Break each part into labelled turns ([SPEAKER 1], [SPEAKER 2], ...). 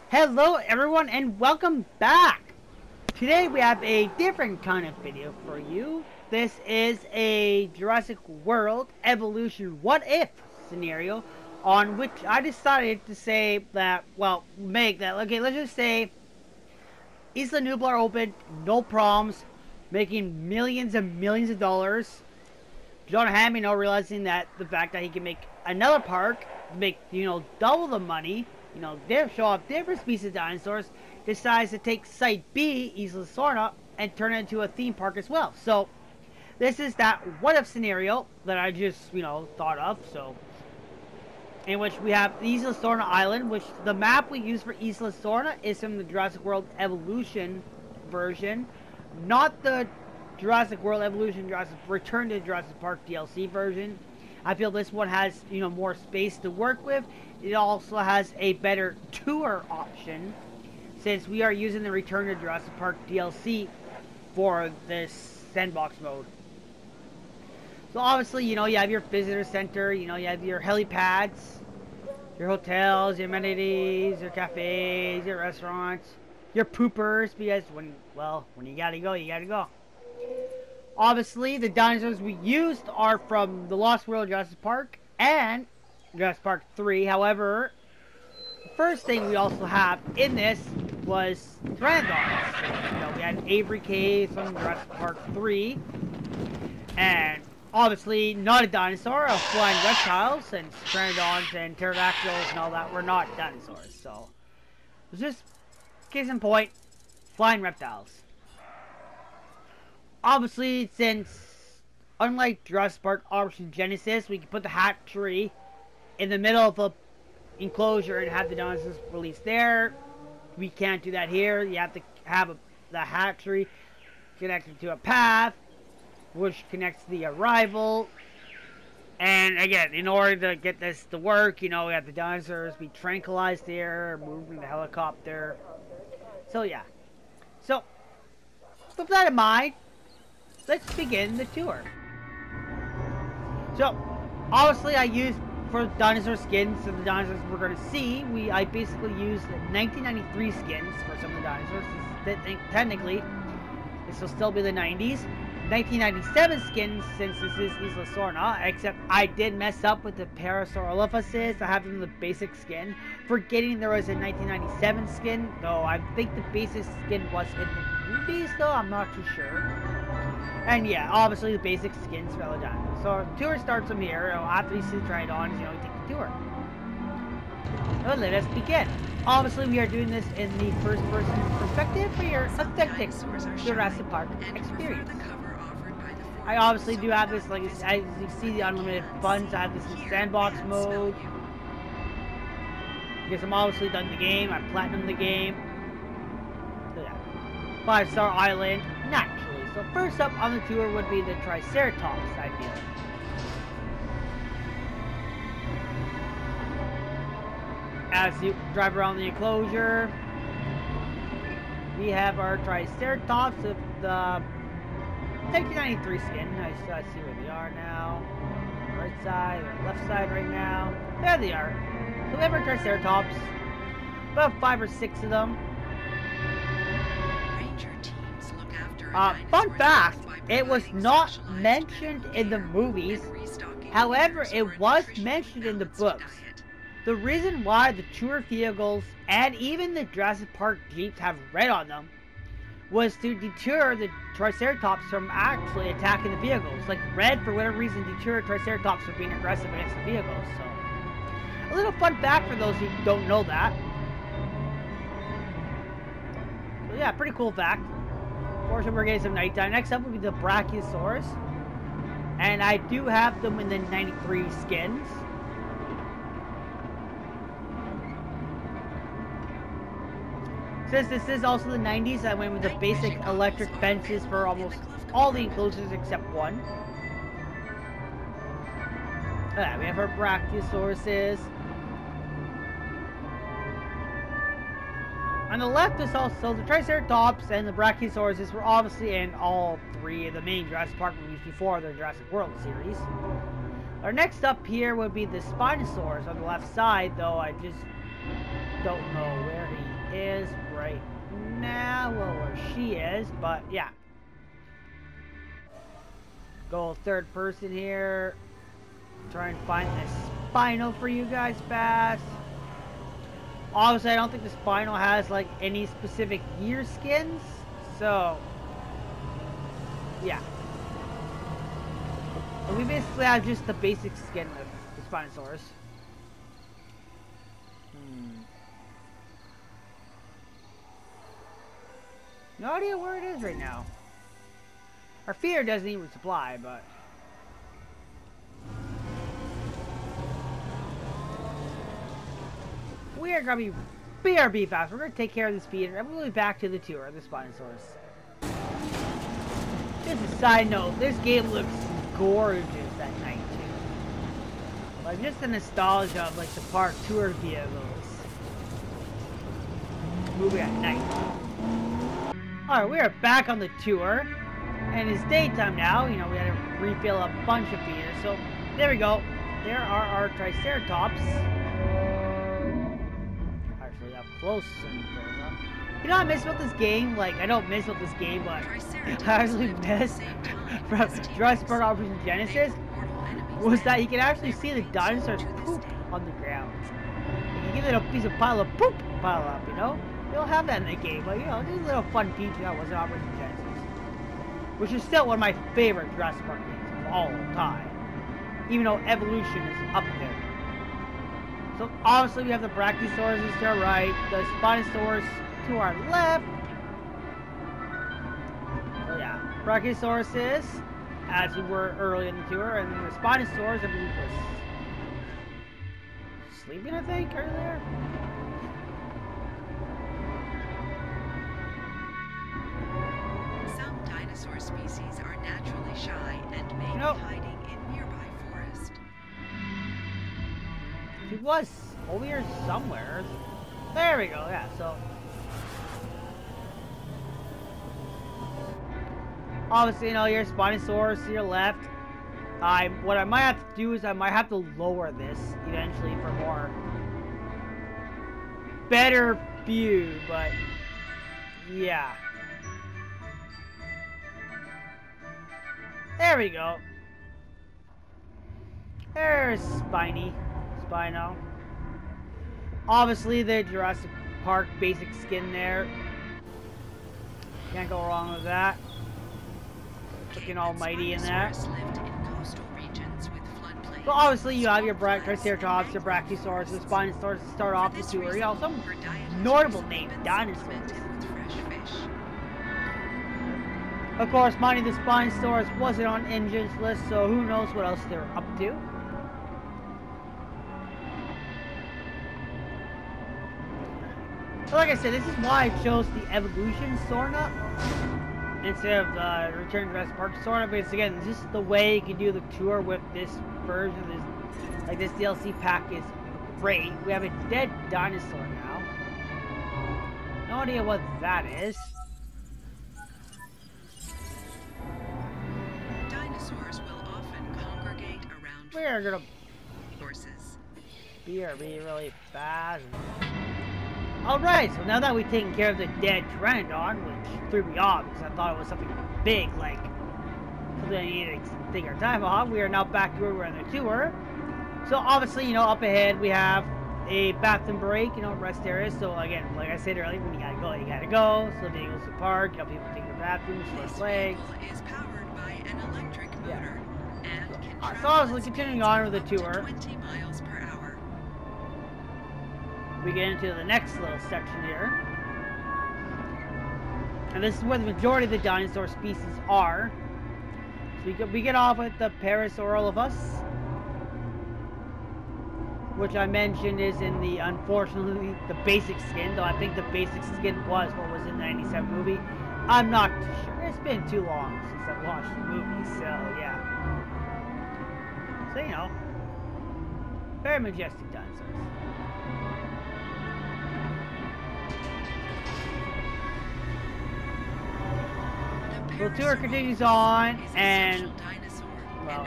[SPEAKER 1] Hello everyone and welcome back! Today we have a different kind of video for you. This is a Jurassic World Evolution What If scenario on which I decided to say that, okay, let's just say Isla Nublar opened, no problems, making millions and millions of dollars. John Hammond, realizing that the fact that he can make another park, make, double the money, show off different species of dinosaurs, decides to take Site B, Isla Sorna, and turn it into a theme park as well. So, this is that what-if scenario that I just, thought of, so, in which we have Isla Sorna Island, which the map we use for Isla Sorna is from the Jurassic World Evolution version, not the Jurassic World Evolution, Jurassic Return to Jurassic Park DLC version. I feel this one has, more space to work with. It also has a better tour option, since we are using the Return to Jurassic Park DLC for this sandbox mode. So obviously, you have your visitor center, you have your helipads, your hotels, your amenities, your cafes, your restaurants, your poopers, because when you gotta go, you gotta go. Obviously, the dinosaurs we used are from the Lost World Jurassic Park and Jurassic Park 3. However, the first thing we also have in this was pteranodons. We had an Avery Cave from Jurassic Park 3. And obviously, not a dinosaur, a flying reptile, since pteranodons and pterodactyls and all that were not dinosaurs. So, it was just, case in point, flying reptiles. Obviously, since, unlike Jurassic Park Operation Genesis, we can put the hatchery in the middle of the enclosure and have the dinosaurs released there. We can't do that here. You have to have the hatchery connected to a path, which connects to the arrival. And again, in order to get this to work, we have the dinosaurs be tranquilized there, moved in the helicopter. So yeah. So, with that in mind, let's begin the tour. So, obviously I used, for dinosaur skins, so the dinosaurs we're going to see, I basically used 1993 skins for some of the dinosaurs. Technically, this will still be the 90s. 1997 skins, since this is Isla Sorna, except I did mess up with the Parasaurolophuses. I have them in the basic skin, forgetting there was a 1997 skin, though I think the basic skin was in the movies, though I'm not too sure. And yeah, obviously the basic skins for the dinosaurs. So the tour starts from here. After you see the Pteranodons, we take the tour. So let us begin. Obviously, we are doing this in the first-person perspective for your authentic Jurassic Park experience. I obviously do have this, as you see, the unlimited funds. I have this in sandbox mode, because I'm obviously done the game. I platinumed the game. So yeah, 5-star island, naturally. So first up on the tour would be the Triceratops, I feel. As you drive around the enclosure, we have our Triceratops with the 1993 skin. I see where they are now. Right side or left side right now. There they are. So we have our Triceratops. About 5 or 6 of them. Fun fact, it was not mentioned in the movies. However, it was mentioned in the books. The reason why the tour vehicles and even the Jurassic Park Jeeps have red on them was to deter the Triceratops from actually attacking the vehicles. Like, red, for whatever reason, deterred Triceratops from being aggressive against the vehicles. So, a little fun fact for those who don't know that. So yeah, pretty cool fact. Fortunately, we're getting some nighttime. Next up will be the Brachiosaurus. And I do have them in the 93 skins. Since this is also the 90s, I went with the basic electric fences for almost all the enclosures except one. Alright, we have our Brachiosauruses. On the left is also the Triceratops, and the Brachiosauruses were obviously in all 3 of the main Jurassic Park movies before the Jurassic World series. Our next up here would be the Spinosaurus on the left side, though I just don't know where he is right now. Well, where she is, but yeah. Go third person here. Try and find this Spinal for you guys fast. Obviously, I don't think the Spinal has like any specific gear skins, so yeah. And we basically have just the basic skin with the Spinosaurus. No idea where it is right now. Our feeder doesn't even supply, but we are gonna be BRB fast. We're gonna take care of this feeder and we'll be back to the tour of the Spinosaurus. Just a side note, this game looks gorgeous at night too. Like just the nostalgia of like the park tour vehicles moving at night. Alright, we are back on the tour. And it's daytime now, you know, we had to refill a bunch of feeders. So, there we go. There are our Triceratops. Actually, up close. You know what I miss about this game? Like, I don't miss about this game, but I actually miss from Jurassic Park Operation Genesis was that you can actually see the dinosaurs poop on the ground. Like, you get a piece of pile of poop pile up, you know? You don't have that in the game, but, you know, just a little fun feature that was in Operation Genesis. Which is still one of my favorite Jurassic Park games of all time. Even though Evolution is up there. So obviously we have the Brachiosaurus to our right, the Spinosaurus to our left. So yeah, Brachiosaurus is, as we were early in the tour, and the Spinosaurus I believe was sleeping, I think, earlier.
[SPEAKER 2] Dinosaur species are naturally shy and may be hiding in nearby forest.
[SPEAKER 1] He was over here somewhere. There we go, yeah, so obviously, you know, your Spinosaurus to your left. What I might have to do is I might have to lower this eventually for more better view, but yeah. There we go. There's Spino. Obviously the Jurassic Park basic skin there. Can't go wrong with that. Looking almighty in that. So obviously you have your Triceratops, your Brachiosaurus, the Spinosaurus to start off the tour. You know, some notable named dinosaurs. Of course, minding the Spinosaurus wasn't on Engine's list, so who knows what else they're up to. So like I said, this is why I chose the Evolution Sorna instead of the Return to Jurassic Park Sorna, because again, this is the way you can do the tour with this version of this, like this DLC pack is great. We have a dead dinosaur now. No idea what that is. We're gonna
[SPEAKER 2] horses.
[SPEAKER 1] BRB really fast. Alright, so now that we've taken care of the dead Pteranodon, which threw me off because I thought it was something big, like something I needed to take our time on, we are now back to where we're on the tour. So obviously, you know, up ahead we have a bathroom break, you know, rest area. So again, like I said earlier, when you gotta go, you gotta go. So vehicles to park, you know, people take their bathrooms, short legs.
[SPEAKER 2] Is powered by an electric motor.
[SPEAKER 1] Yeah.
[SPEAKER 2] And
[SPEAKER 1] so obviously continuing on with the tour.
[SPEAKER 2] 20 miles per hour.
[SPEAKER 1] We get into the next little section here. And this is where the majority of the dinosaur species are. So we get off with the Parasaurolophus, which I mentioned is in the, unfortunately, the basic skin, though I think the basic skin was what was in the 97 movie. I'm not too sure. It's been too long since I watched the movie, so yeah. So, you know, very majestic dinosaurs. The tour continues on, and, well,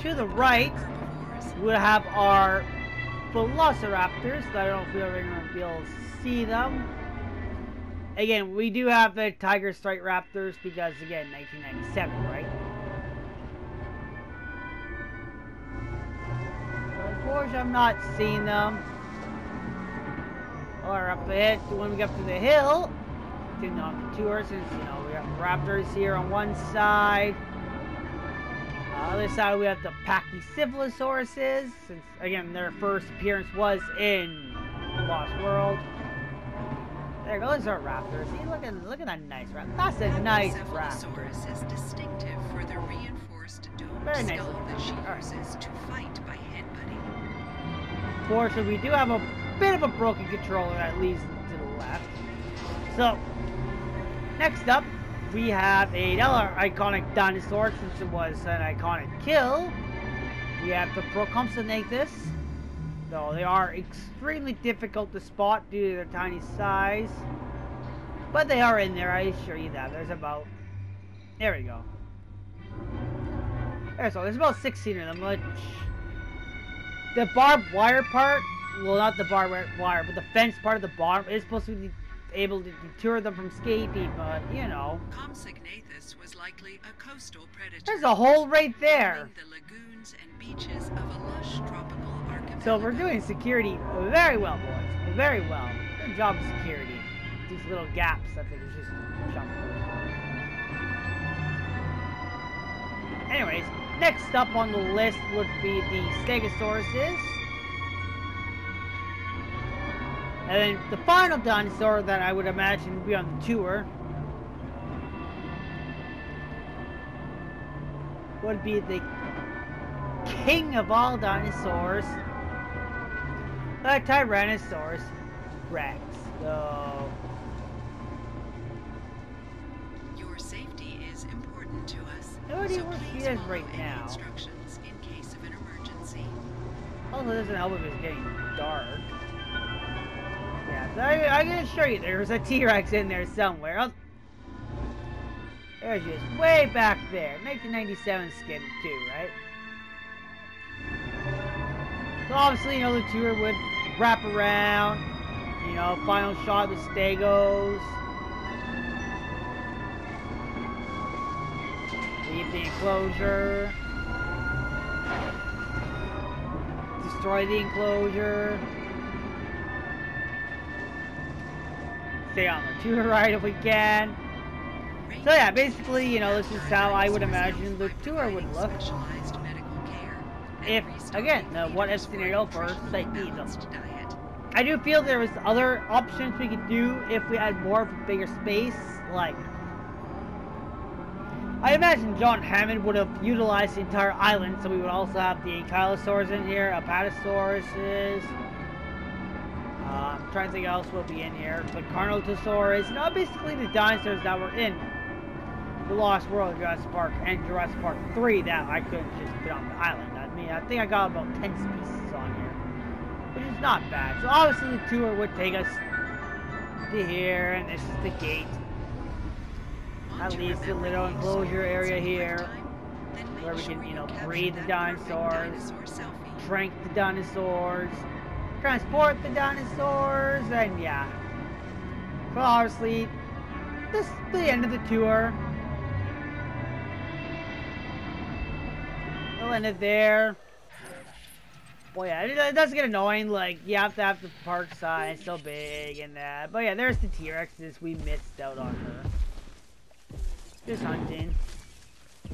[SPEAKER 1] to the right, we'll have our velociraptors. I don't know if we're ever going to be able to see them. Again, we do have the tiger stripe raptors because, again, 1997, right? Unfortunately, I'm not seeing them. Or up ahead, when we get up to the hill, continuing on the tour, since, you know, we have raptors here on one side. Other side, we have the Pachycephalosauruses, since, again, their first appearance was in Lost World. There goes our raptors. See, look at that nice raptor. That's a nice raptor.
[SPEAKER 2] Is distinctive for the reinforced domed
[SPEAKER 1] Very nice
[SPEAKER 2] skull that she
[SPEAKER 1] All
[SPEAKER 2] uses to fight by headbutting.
[SPEAKER 1] Fortunately, we do have a bit of a broken controller that leads to the left. So, next up, we have another iconic dinosaur, since it was an iconic kill. We have the Procomsognathus, though they are extremely difficult to spot due to their tiny size. But they are in there, I assure you that. There's about... There we go. There's about 16 of them, which... The barbed wire part, well, not the barbed wire, but the fence part of the bottom is supposed to be able to deter them from escaping, but, you know.
[SPEAKER 2] Compsognathus was likely a coastal predator.
[SPEAKER 1] There's a hole right there.
[SPEAKER 2] The lagoons and beaches of a lush tropical archipelago.
[SPEAKER 1] So we're doing security very well, boys. Very well. Good job of security. These little gaps, I think, is just jump through. Anyways, next up on the list would be the Stegosauruses. And then the final dinosaur that I would imagine would be on the tour would be the king of all dinosaurs, the Tyrannosaurus Rex. So,
[SPEAKER 2] your safety is important to us.
[SPEAKER 1] nobody
[SPEAKER 2] So
[SPEAKER 1] where she
[SPEAKER 2] please
[SPEAKER 1] is
[SPEAKER 2] follow
[SPEAKER 1] right
[SPEAKER 2] any
[SPEAKER 1] now.
[SPEAKER 2] instructions in case of an emergency.
[SPEAKER 1] Also, it doesn't help if it's getting dark. Yeah, so I can assure you there's a T-Rex in there somewhere. There she is, way back there. 1997 skin too, right? So obviously, you know, the tour would wrap around. You know, final shot of the Stegos. Leave the enclosure. Destroy the enclosure. Stay on the tour ride if we can. So yeah, basically, you know, this is how I would imagine the tour would look. If, again, the what-if scenario first, they need them. I do feel there was other options we could do if we had more of a bigger space, like... I imagine John Hammond would have utilized the entire island, so we would also have the Ankylosaurs in here, Apatosauruses... I'm trying to think what else will be in here. The Carnotaurus, you know, basically the dinosaurs that were in the Lost World, Jurassic Park, and Jurassic Park 3 that I couldn't just fit on the island. I mean, I think I got about 10 species on here, which is not bad. So obviously the tour would take us to here, and this is the gate. That leads to the little enclosure area here, where we can, you know, breed the dinosaurs, drink the dinosaurs, transport the dinosaurs, and yeah. But obviously, this is the end of the tour. We'll end it there. Well, yeah, it does get annoying, like, you have to have the park sign so big and that. But yeah, there's the T-Rexes, we missed out on her. Just hunting.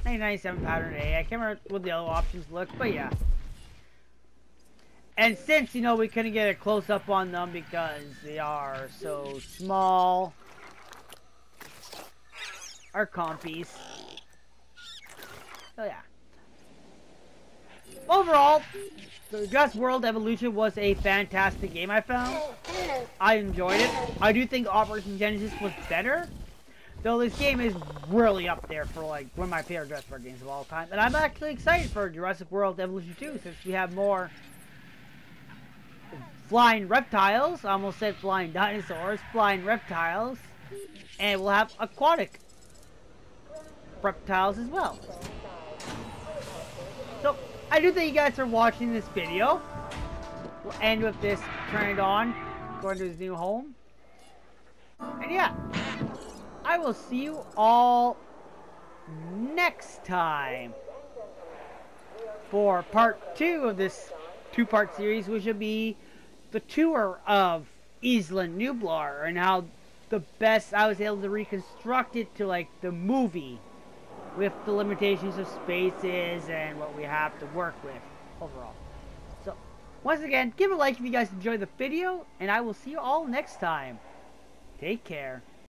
[SPEAKER 1] 1997 pattern A, I can't remember what the other options look, but yeah. And since, you know, we couldn't get a close-up on them because they are so small, our compies. So yeah. Overall, the Jurassic World Evolution was a fantastic game, I found. I enjoyed it. I do think Operation Genesis was better, though this game is really up there for, like, one of my favorite Jurassic Park games of all time. And I'm actually excited for Jurassic World Evolution 2, since we have more flying reptiles. I almost said flying dinosaurs. Flying reptiles. And we'll have aquatic reptiles as well. So, I do thank you guys for watching this video. we'll end with this turned on, going to his new home. And yeah, I will see you all next time for part 2 of this 2-part series, which will be the tour of Isla Nublar and how the best I was able to reconstruct it to like the movie with the limitations of spaces and what we have to work with overall. So once again, give a like if you guys enjoyed the video, and I will see you all next time. Take care.